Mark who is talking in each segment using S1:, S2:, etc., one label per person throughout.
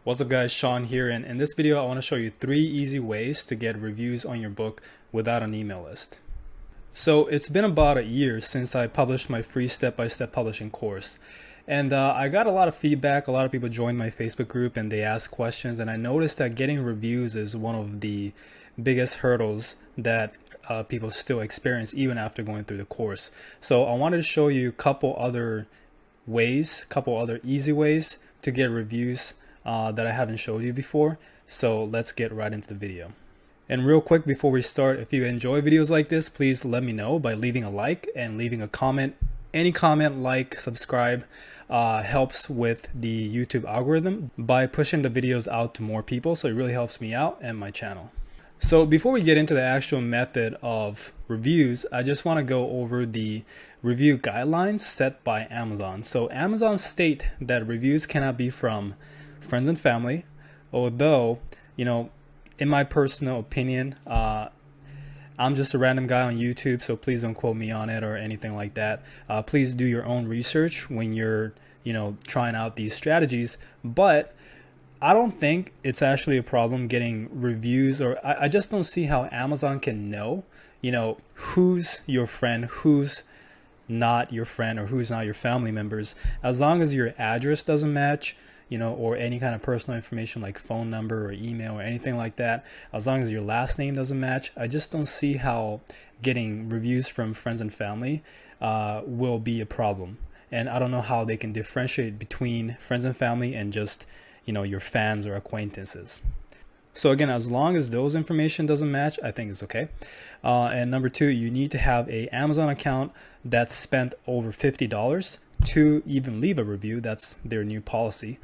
S1: What's up guys, Sean here, and in this video I want to show you 3 easy ways to get reviews on your book without an email list. So it's been about a year since I published my free step-by-step publishing course, and I got a lot of feedback. A lot of people joined my Facebook group and they asked questions, and I noticed that getting reviews is one of the biggest hurdles that people still experience even after going through the course. So I wanted to show you a couple other easy ways to get reviews that I haven't showed you before. So let's get right into the video. And real quick before we start, if you enjoy videos like this, please let me know by leaving a like and leaving a comment. Any comment, like, subscribe helps with the YouTube algorithm by pushing the videos out to more people, so it really helps me out and my channel. So before we get into the actual method of reviews, I just want to go over the review guidelines set by Amazon. So Amazon state that reviews cannot be from friends and family, although, you know, in my personal opinion, I'm just a random guy on YouTube, so please don't quote me on it or anything like that. Please do your own research when you're, trying out these strategies. But I don't think it's actually a problem getting reviews, or I just don't see how Amazon can know, who's your friend, who's not your friend, or who's not your family members, as long as your address doesn't match, or any kind of personal information like phone number or email or anything like that. As long as your last name doesn't match, I just don't see how getting reviews from friends and family will be a problem. And I don't know how they can differentiate between friends and family and just, your fans or acquaintances. So again, as long as those information doesn't match, I think it's okay. And number 2, you need to have a Amazon account that's spent over $50 to even leave a review. That's their new policy.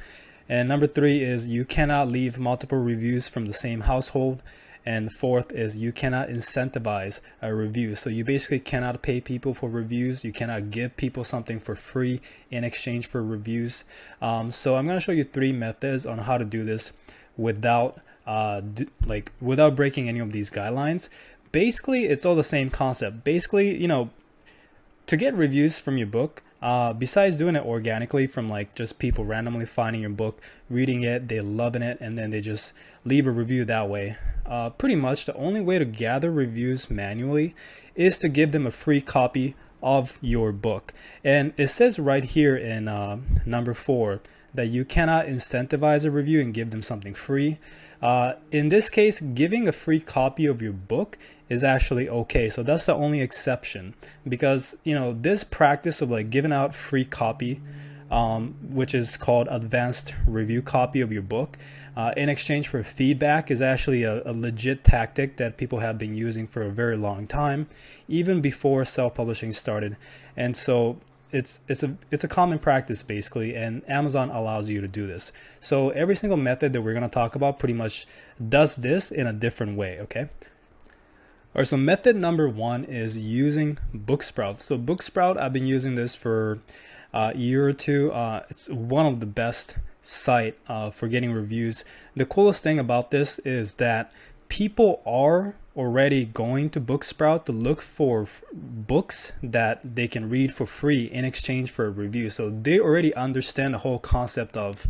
S1: And number 3 is you cannot leave multiple reviews from the same household. And 4th is you cannot incentivize a review. So you basically cannot pay people for reviews. You cannot give people something for free in exchange for reviews. So I'm going to show you 3 methods on how to do this without without breaking any of these guidelines. Basically, it's all the same concept. Basically, to get reviews from your book, besides doing it organically from just people randomly finding your book, reading it, they loving it, and then they just leave a review that way. Pretty much the only way to gather reviews manually is to give them a free copy of your book. And it says right here in number 4 that you cannot incentivize a review and give them something free. In this case, giving a free copy of your book is actually okay. So that's the only exception, because this practice of giving out free copy, which is called advanced review copy of your book, in exchange for feedback, is actually a legit tactic that people have been using for a very long time, even before self-publishing started. And so it's a common practice basically, and Amazon allows you to do this. So every single method that we're going to talk about pretty much does this in a different way. Okay. All right, so method number 1 is using Booksprout. So Booksprout, I've been using this for a year or 2. It's one of the best site for getting reviews. The coolest thing about this is that people are already going to Booksprout to look for books that they can read for free in exchange for a review. So they already understand the whole concept of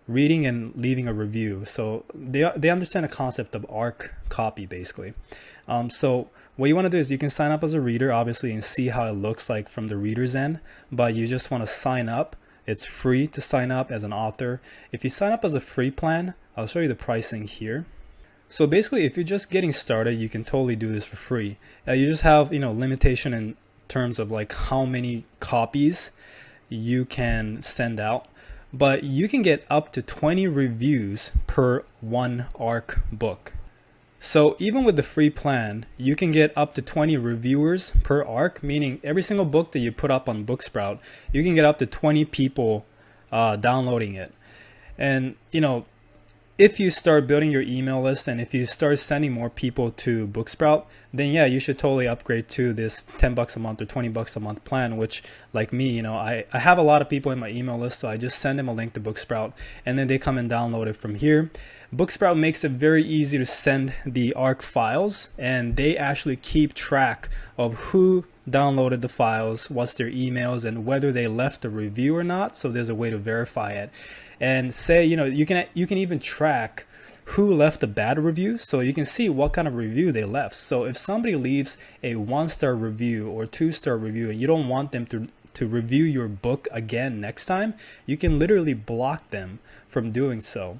S1: reading and leaving a review. So they understand the concept of ARC copy basically. So what you want to do is you can sign up as a reader, obviously, and see how it looks like from the reader's end, but you just want to sign up. It's free to sign up as an author. If you sign up as a free plan, I'll show you the pricing here. So basically, if you're just getting started, you can totally do this for free. You just have, limitation in terms of how many copies you can send out, but you can get up to 20 reviews per 1 ARC book. So even with the free plan, you can get up to 20 reviewers per ARC, meaning every single book that you put up on Booksprout, you can get up to 20 people downloading it. And, if you start building your email list and if you start sending more people to Booksprout, then yeah, you should totally upgrade to this 10 bucks a month or 20 bucks a month plan, which like me, I have a lot of people in my email list, so I just send them a link to Booksprout and then they come and download it from here. Booksprout makes it very easy to send the ARC files, and they actually keep track of who downloaded the files, what's their emails, and whether they left a review or not. So there's a way to verify it. and say, you can even track who left a bad review, so you can see what kind of review they left. So if somebody leaves a 1-star review or 2-star review and you don't want them to review your book again next time, you can literally block them from doing so.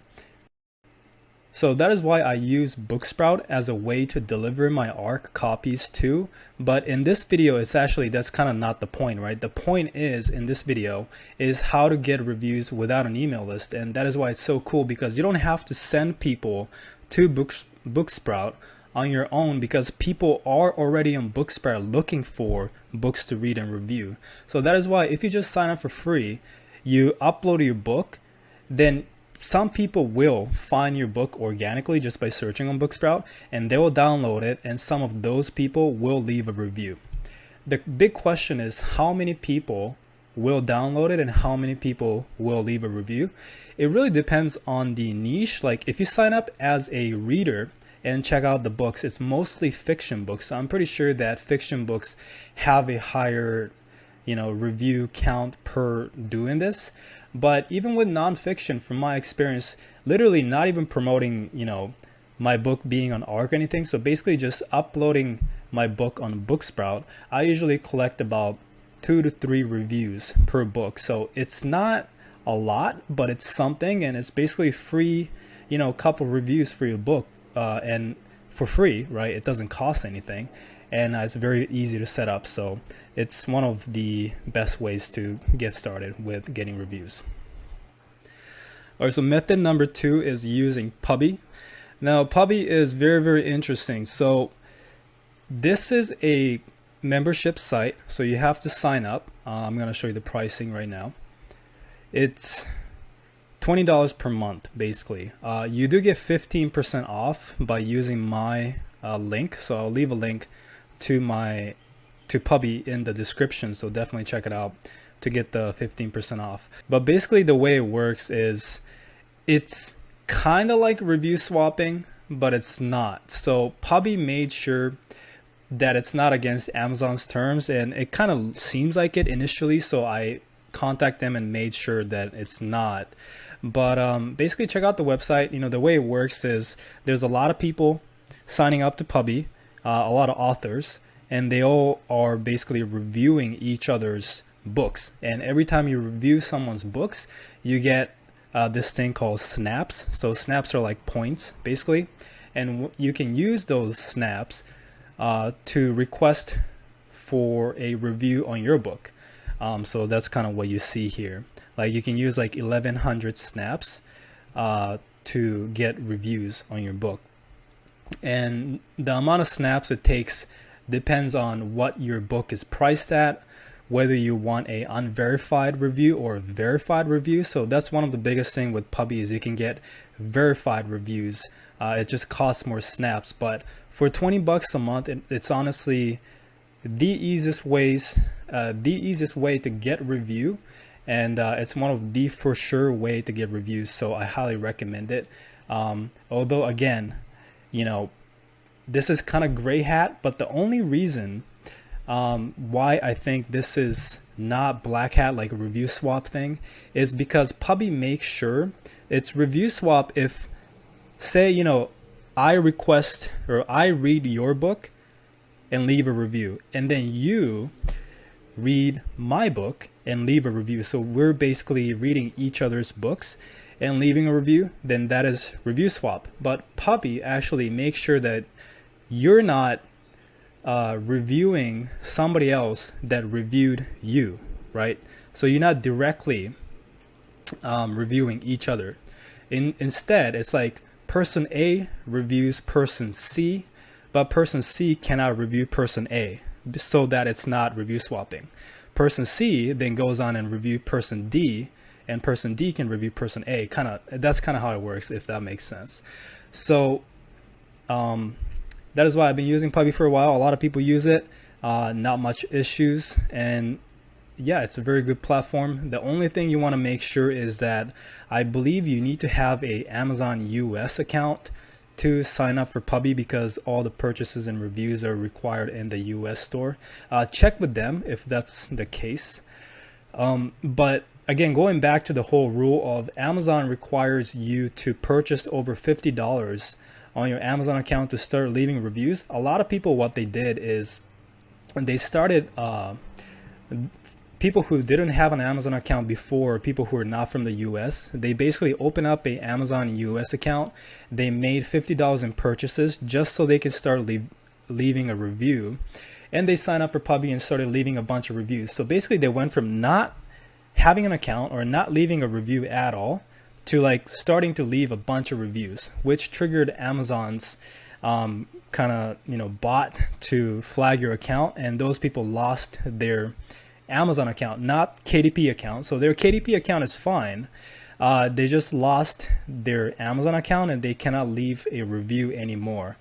S1: So that is why I use Booksprout as a way to deliver my ARC copies too. But in this video, that's kind of not the point, right? The point is, in this video, is how to get reviews without an email list. And that is why it's so cool, because you don't have to send people to Booksprout on your own, because people are already on Booksprout looking for books to read and review. So that is why if you just sign up for free, you upload your book, then some people will find your book organically just by searching on Booksprout, and they will download it, and some of those people will leave a review. The big question is how many people will download it and how many people will leave a review. It really depends on the niche. Like if you sign up as a reader and check out the books, it's mostly fiction books. So I'm pretty sure that fiction books have a higher review count per doing this. But even with nonfiction, from my experience, literally not even promoting, my book being on ARC or anything. So basically just uploading my book on Booksprout, I usually collect about 2 to 3 reviews per book. So it's not a lot, but it's something, and it's basically free, a couple reviews for your book, and for free, right? It doesn't cost anything. And it's very easy to set up, so it's one of the best ways to get started with getting reviews. All right, so method number 2 is using Pubby. Now Pubby is very, very interesting. So this is a membership site, so you have to sign up. I'm going to show you the pricing right now. It's $20 per month basically. You do get 15% off by using my link, so I'll leave a link to Pubby in the description, so definitely check it out to get the 15% off. But basically the way it works is it's kind of like review swapping, but it's not. So Pubby made sure that it's not against Amazon's terms, and it kind of seems like it initially, so I contact them and made sure that it's not. But basically check out the website. The way it works is there's a lot of people signing up to Pubby, a lot of authors, and they all are basically reviewing each other's books. And every time you review someone's books, you get this thing called snaps. So snaps are like points basically, and you can use those snaps to request for a review on your book. So that's kind of what you see here. Like you can use like 1100 snaps to get reviews on your book. And the amount of snaps it takes depends on what your book is priced at, whether you want a unverified review or a verified review. So that's one of the biggest thing with Pubby is you can get verified reviews. It just costs more snaps, but for $20 a month, it's honestly the easiest way to get review, and it's one of the for sure way to get reviews. So I highly recommend it. Although again, this is kind of gray hat, but the only reason why I think this is not black hat like a review swap thing is because Pubby makes sure it's review swap if, say, I request or I read your book and leave a review, and then you read my book and leave a review. So we're basically reading each other's books and leaving a review, then that is review swap. But Pubby actually makes sure that you're not reviewing somebody else that reviewed you, right? So you're not directly reviewing each other. Instead, it's like person A reviews person C, but person C cannot review person A, so that it's not review swapping. Person C then goes on and review person D, and person D can review person A. That's kind of how it works, if that makes sense. So that is why I've been using Pubby for a while. A lot of people use it, not much issues, and yeah, it's a very good platform. The only thing you want to make sure is that I believe you need to have a Amazon US account to sign up for Pubby, because all the purchases and reviews are required in the US store. Check with them if that's the case. But again, going back to the whole rule of Amazon requires you to purchase over $50 on your Amazon account to start leaving reviews. A lot of people, what they did is they started, people who didn't have an Amazon account before, people who are not from the US, they basically open up a Amazon US account. They made $50 in purchases just so they could start leaving a review. And they signed up for Pubby and started leaving a bunch of reviews. So basically they went from not having an account or not leaving a review at all to like starting to leave a bunch of reviews, which triggered Amazon's kind of, you know, bot to flag your account, and those people lost their Amazon account, not KDP account. So their KDP account is fine. They just lost their Amazon account and they cannot leave a review anymore,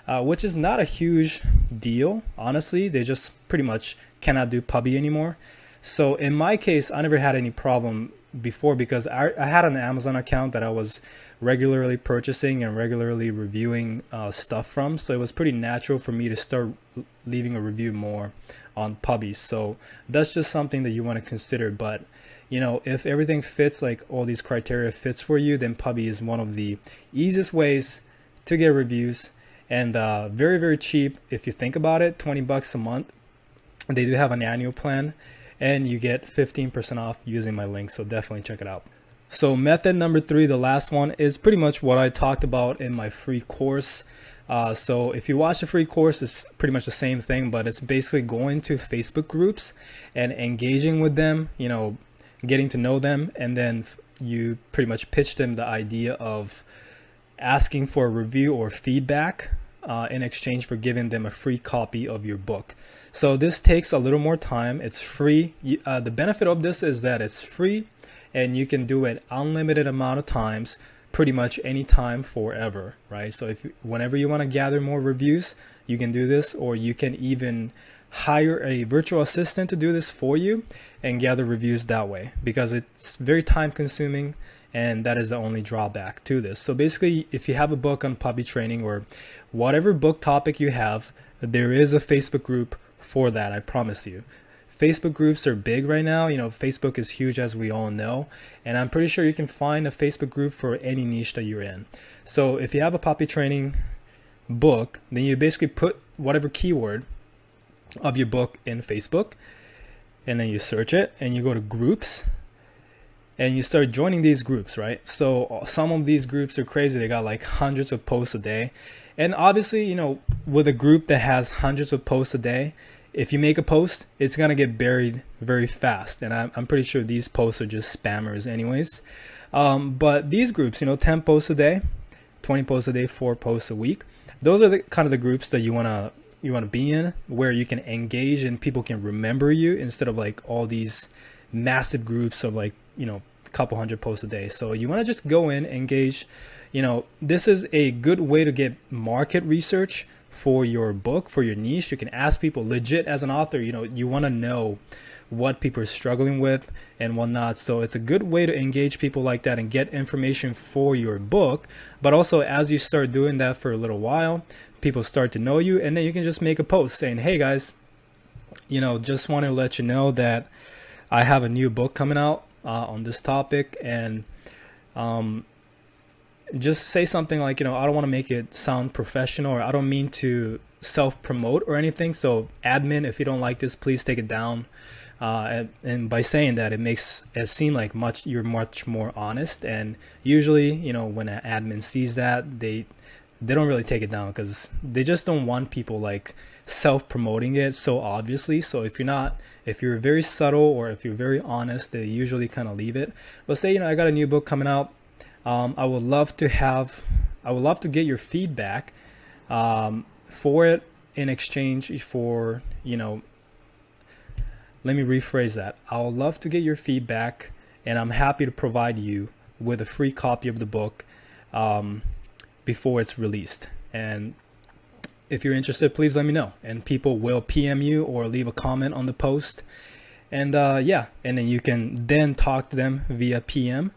S1: which is not a huge deal. Honestly, they just pretty much cannot do Pubby anymore. So in my case, I never had any problem before because I had an Amazon account that I was regularly purchasing and regularly reviewing stuff from. So it was pretty natural for me to start leaving a review more on Pubby. So that's just something that you want to consider. But you know, if everything fits, like all these criteria fits for you, then Pubby is one of the easiest ways to get reviews, and very, very cheap if you think about it. 20 bucks a month. They do have an annual plan, and you get 15% off using my link, so definitely check it out. So method number 3, the last one, is pretty much what I talked about in my free course. So if you watch the free course, it's pretty much the same thing, but it's basically going to Facebook groups and engaging with them, you know, getting to know them, and then you pretty much pitch them the idea of asking for a review or feedback in exchange for giving them a free copy of your book. So this takes a little more time. It's free. The benefit of this is that it's free and you can do it unlimited amount of times, pretty much anytime, forever, right? So whenever you want to gather more reviews, you can do this, or you can even hire a virtual assistant to do this for you and gather reviews that way, because it's very time consuming, and that is the only drawback to this. So basically, if you have a book on puppy training or whatever book topic you have, there is a Facebook group for that, I promise you. Facebook groups are big right now. You know, Facebook is huge, as we all know, and I'm pretty sure you can find a Facebook group for any niche that you're in. So if you have a puppy training book, then you basically put whatever keyword of your book in Facebook, and then you search it and you go to groups and you start joining these groups, right? So some of these groups are crazy. They got like hundreds of posts a day. And obviously, you know, with a group that has hundreds of posts a day, if you make a post, it's going to get buried very fast. And I'm pretty sure these posts are just spammers anyways. But these groups, you know, 10 posts a day, 20 posts a day, 4 posts a week. Those are the kind of the groups that you want to be in, where you can engage and people can remember you, instead of like all these massive groups of like, you know, a couple hundred posts a day. So you want to just go in, engage. You know, this is a good way to get market research for your book, for your niche. You can ask people legit as an author, you know, you want to know what people are struggling with and whatnot. So it's a good way to engage people like that and get information for your book. But also, as you start doing that for a little while, people start to know you, and then you can just make a post saying, hey guys, you know, just want to let you know that I have a new book coming out on this topic, and just say something like, you know, I don't want to make it sound professional, or I don't mean to self-promote or anything. So admin, if you don't like this, please take it down. And by saying that, it makes it seem like you're much more honest. And usually, you know, when an admin sees that, they don't really take it down, because they just don't want people like self-promoting it so obviously. So if you're very subtle, or if you're very honest, they usually kind of leave it. But say, you know, I got a new book coming out. I would love to get your feedback for it in exchange for, you know, let me rephrase that. I would love to get your feedback, and I'm happy to provide you with a free copy of the book before it's released. And if you're interested, please let me know, and people will PM you or leave a comment on the post. And yeah, and then you can then talk to them via PM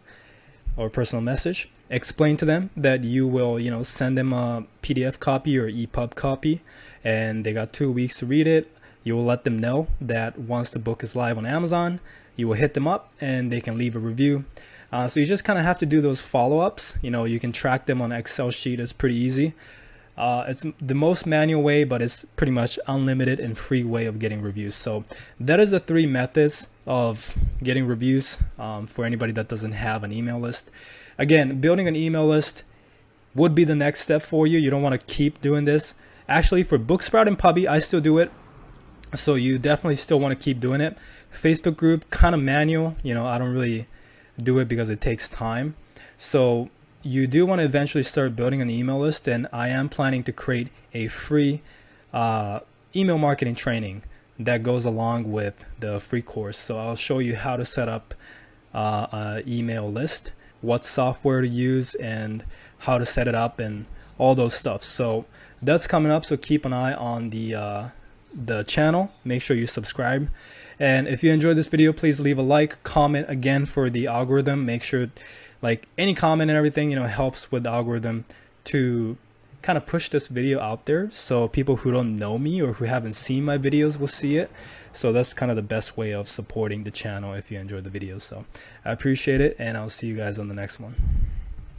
S1: or personal message. Explain to them that you will, you know, send them a PDF copy or EPUB copy, and they got 2 weeks to read it. You will let them know that once the book is live on Amazon, you will hit them up and they can leave a review. So you just kind of have to do those follow-ups. You know, you can track them on an Excel sheet. It's pretty easy. It's the most manual way, but it's pretty much unlimited and free way of getting reviews. So that is the 3 methods of getting reviews for anybody that doesn't have an email list. Again, building an email list would be the next step for you. You don't want to keep doing this. Actually, for Booksprout and Pubby, I still do it. So you definitely still want to keep doing it. Facebook group, kind of manual. You know, I don't really do it because it takes time. So you do want to eventually start building an email list, and I am planning to create a free email marketing training that goes along with the free course. So I'll show you how to set up an email list, what software to use, and how to set it up, and all those stuff. So that's coming up, so keep an eye on the channel. Make sure you subscribe, and if you enjoyed this video, please leave a like, comment again for the algorithm. Make sure, like, any comment and everything, you know, helps with the algorithm to kind of push this video out there, so people who don't know me or who haven't seen my videos will see it. So that's kind of the best way of supporting the channel if you enjoyed the videos. So I appreciate it, and I'll see you guys on the next one.